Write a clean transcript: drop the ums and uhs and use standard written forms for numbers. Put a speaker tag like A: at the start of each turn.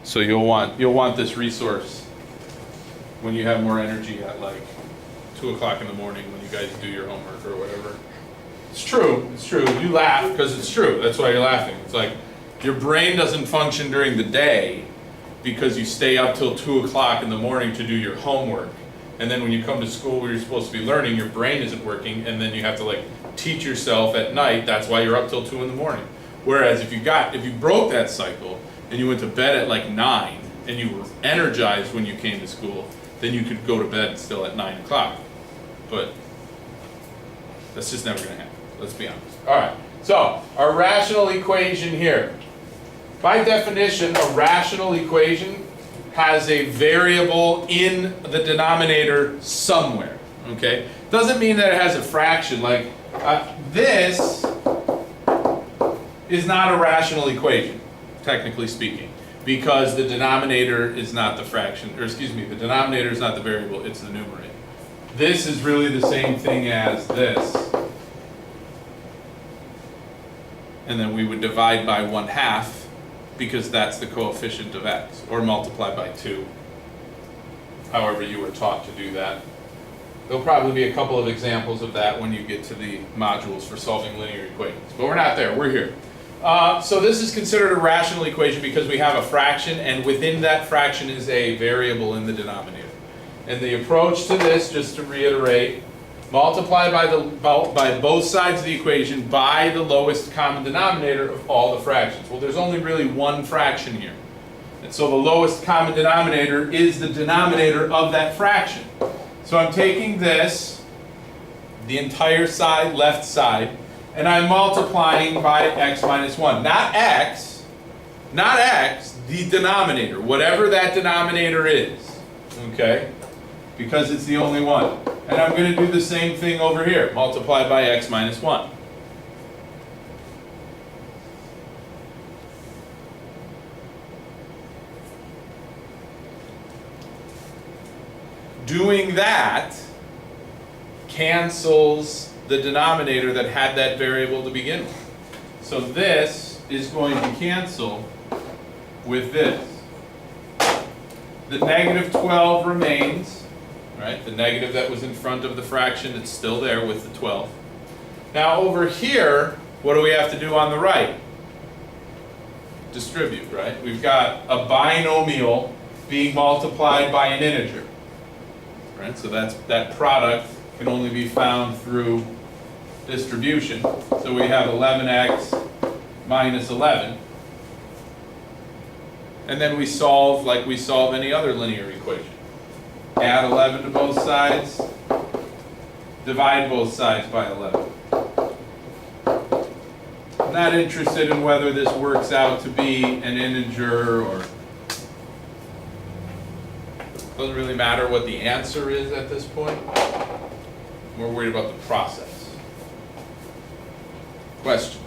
A: So you'll want this resource when you have more energy at like 2 o'clock in the morning when you guys do your homework or whatever. It's true. It's true. You laugh because it's true. That's why you're laughing. It's like your brain doesn't function during the day because you stay up till 2 o'clock in the morning to do your homework. And then when you come to school where you're supposed to be learning, your brain isn't working, and then you have to like teach yourself at night. That's why you're up till 2 in the morning. Whereas if you broke that cycle and you went to bed at like 9 and you were energized when you came to school, then you could go to bed still at 9 o'clock. But that's just never going to happen. Let's be honest. All right. So our rational equation here. By definition, a rational equation has a variable in the denominator somewhere. Okay? Doesn't mean that it has a fraction. Like this is not a rational equation, technically speaking, because the denominator is not the fraction, or excuse me, the denominator is not the variable, it's the numerator. This is really the same thing as this. And then we would divide by 1/2 because that's the coefficient of x, or multiply by 2, however you were taught to do that. There'll probably be a couple of examples of that when you get to the modules for solving linear equations, but we're not there, we're here. So this is considered a rational equation because we have a fraction, and within that fraction is a variable in the denominator. And the approach to this, just to reiterate, multiply by both sides of the equation by the lowest common denominator of all the fractions. Well, there's only really one fraction here. And so the lowest common denominator is the denominator of that fraction. So I'm taking this, the entire side, left side, and I'm multiplying by x minus 1. Not x, the denominator, whatever that denominator is, okay? Because it's the only one. And I'm going to do the same thing over here, multiply by x minus 1. Doing that cancels the denominator that had that variable to begin with. So this is going to cancel with this. The negative 12 remains, right? The negative that was in front of the fraction, it's still there with the 12. Now over here, what do we have to do on the right? Distribute, right? We've got a binomial being multiplied by an integer. Right? So that product can only be found through distribution. So we have 11x minus 11. And then we solve like we solve any other linear equation. Add 11 to both sides, divide both sides by 11. I'm not interested in whether this works out to be an integer or doesn't really matter what the answer is at this point. We're worried about the process. Question?